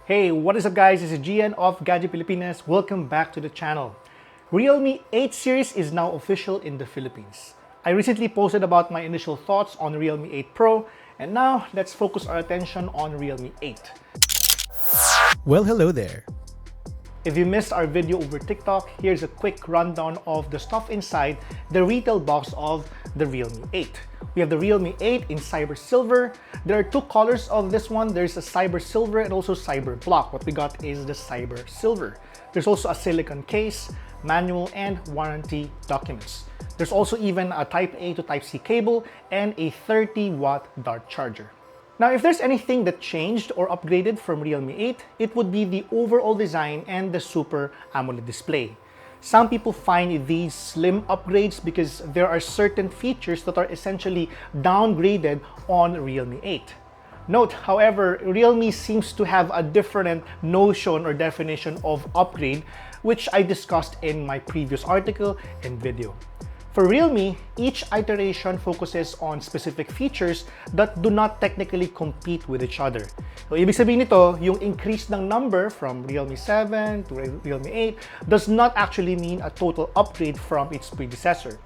Hey, what is up guys? This is Gian of Gadget Pilipinas. Welcome back to the channel. Realme 8 series is now official in the Philippines. I recently posted about my initial thoughts on Realme 8 Pro, and now let's focus our attention on Realme 8. Well, hello there. If you missed our video over TikTok, here's a quick rundown of the stuff inside the retail box of the Realme 8. We have the Realme 8 in Cyber Silver. There are two colors of this one. There's a Cyber Silver and also Cyber Block. What we got is the Cyber Silver. There's also a silicone case, manual and warranty documents. There's also even a Type A to Type C cable and a 30-watt dart charger. Now, if there's anything that changed or upgraded from Realme 8, it would be the overall design and the Super AMOLED display. Some people find these slim upgrades because there are certain features that are essentially downgraded on Realme 8. Note, however, Realme seems to have a different notion or definition of upgrade, which I discussed in my previous article and video. For Realme, each iteration focuses on specific features that do not technically compete with each other. So, ibig sabihin nito, yung increase ng number from Realme 7 to Realme 8 does not actually mean a total upgrade from its predecessor.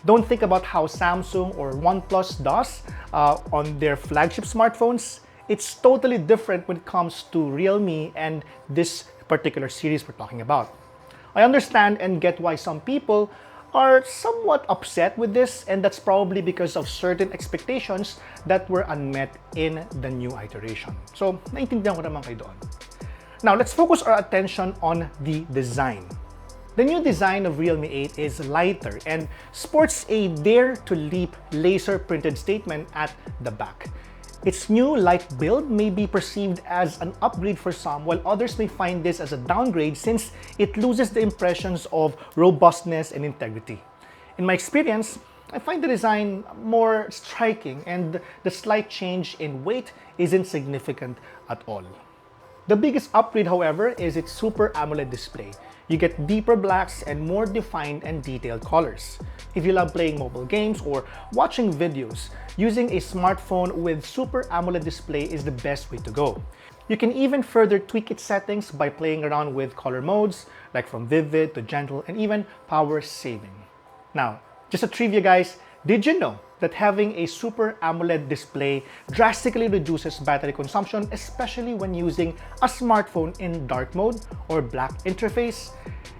Don't think about how Samsung or OnePlus does on their flagship smartphones. It's totally different when it comes to Realme and this particular series we're talking about. I understand and get why some people are somewhat upset with this, and that's probably because of certain expectations that were unmet in the new iteration. So, naintindihan ko naman kayo doon. Now, let's focus our attention on the design. The new design of Realme 8 is lighter and sports a Dare to Leap laser printed statement at the back. Its new light build may be perceived as an upgrade for some, while others may find this as a downgrade since it loses the impressions of robustness and integrity. In my experience, I find the design more striking and the slight change in weight isn't significant at all. The biggest upgrade, however, is its Super AMOLED display. You get deeper blacks and more defined and detailed colors. If you love playing mobile games or watching videos, using a smartphone with Super AMOLED display is the best way to go. You can even further tweak its settings by playing around with color modes, like from vivid to gentle and even power saving. Now, just a trivia guys, did you know that having a Super AMOLED display drastically reduces battery consumption, especially when using a smartphone in dark mode or black interface?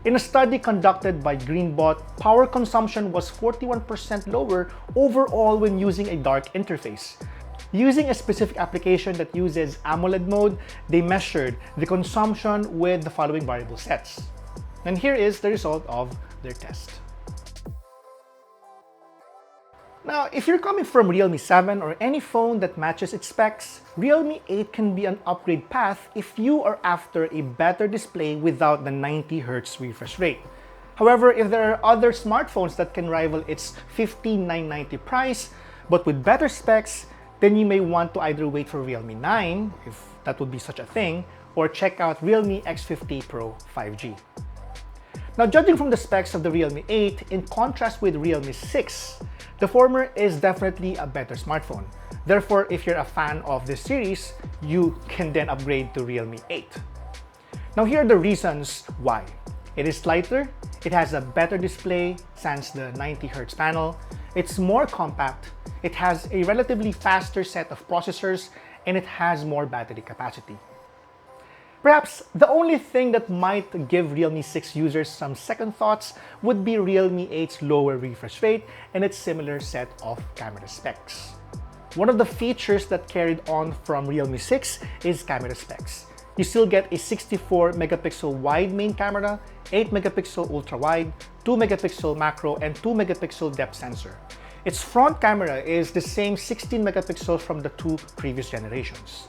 In a study conducted by Greenbot, power consumption was 41% lower overall when using a dark interface. Using a specific application that uses AMOLED mode, they measured the consumption with the following variable sets. And here is the result of their test. Now, if you're coming from Realme 7 or any phone that matches its specs, Realme 8 can be an upgrade path if you are after a better display without the 90Hz refresh rate. However, if there are other smartphones that can rival its $15,990 price, but with better specs, then you may want to either wait for Realme 9, if that would be such a thing, or check out Realme X50 Pro 5G. Now, judging from the specs of the Realme 8, in contrast with Realme 6, the former is definitely a better smartphone. Therefore, if you're a fan of this series, you can then upgrade to Realme 8. Now, here are the reasons why. It is lighter, it has a better display, sans the 90Hz panel, it's more compact, it has a relatively faster set of processors, and it has more battery capacity. Perhaps the only thing that might give Realme 6 users some second thoughts would be Realme 8's lower refresh rate and its similar set of camera specs. One of the features that carried on from Realme 6 is camera specs. You still get a 64 megapixel wide main camera, 8 megapixel ultra wide, 2 megapixel macro, and 2 megapixel depth sensor. Its front camera is the same 16 megapixels from the two previous generations.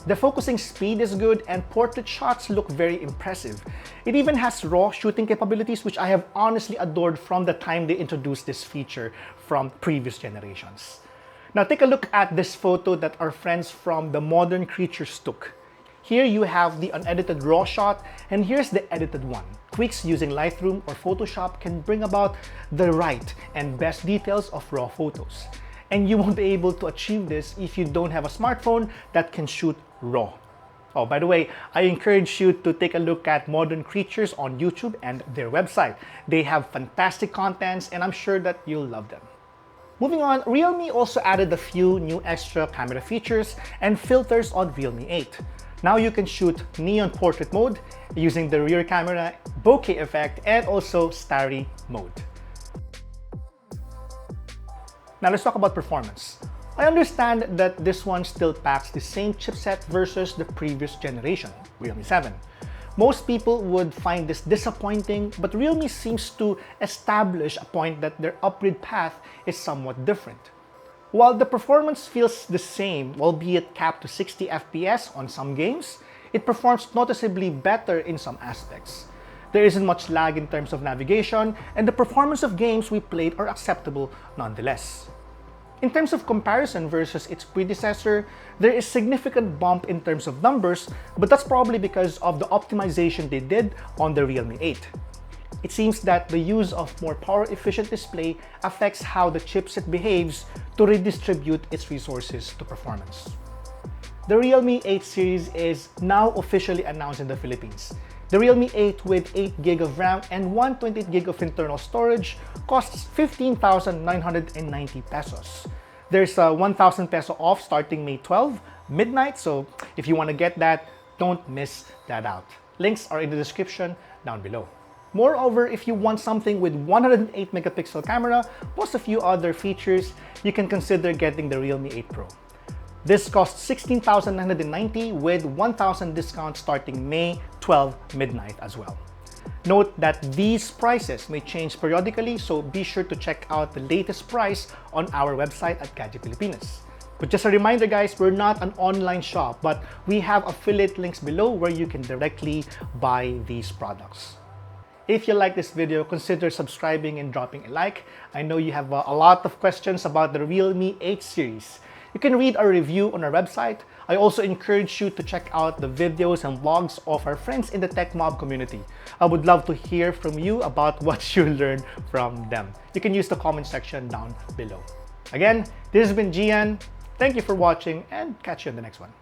The focusing speed is good and portrait shots look very impressive. It even has RAW shooting capabilities, which I have honestly adored from the time they introduced this feature from previous generations. Now take a look at this photo that our friends from The Modern Creatures took. Here you have the unedited RAW shot, and here's the edited one. Tweaks using Lightroom or Photoshop can bring about the right and best details of RAW photos. And you won't be able to achieve this if you don't have a smartphone that can shoot RAW. Oh, by the way, I encourage you to take a look at Modern Creatures on YouTube and their website. They have fantastic contents and I'm sure that you'll love them. Moving on, Realme also added a few new extra camera features and filters on Realme 8. Now you can shoot neon portrait mode using the rear camera, bokeh effect, and also starry mode. Now let's talk about performance. I understand that this one still packs the same chipset versus the previous generation, Realme 7. Most people would find this disappointing, but Realme seems to establish a point that their upgrade path is somewhat different. While the performance feels the same, albeit capped to 60 FPS on some games, it performs noticeably better in some aspects. There isn't much lag in terms of navigation, and the performance of games we played are acceptable nonetheless. In terms of comparison versus its predecessor, there is significant bump in terms of numbers, but that's probably because of the optimization they did on the Realme 8. It seems that the use of more power-efficient display affects how the chipset behaves to redistribute its resources to performance. The Realme 8 series is now officially announced in the Philippines. The Realme 8 with 8GB of RAM and 128GB of internal storage costs 15,990 pesos. There's a 1,000 peso off starting May 12, midnight, so if you want to get that, don't miss that out. Links are in the description down below. Moreover, if you want something with 108 megapixel camera plus a few other features, you can consider getting the Realme 8 Pro. This costs 16,990 with 1,000 discount starting May 12 midnight as well. Note that these prices may change periodically, so be sure to check out the latest price on our website at Gadget Pilipinas. But just a reminder guys, we're not an online shop, but we have affiliate links below where you can directly buy these products. If you like this video, consider subscribing and dropping a like. I know you have a lot of questions about the Realme 8 series. You can read our review on our website. I also encourage you to check out the videos and vlogs of our friends in the Tech Mob community. I would love to hear from you about what you learned from them. You can use the comment section down below. Again, this has been Gian. Thank you for watching and catch you on the next one.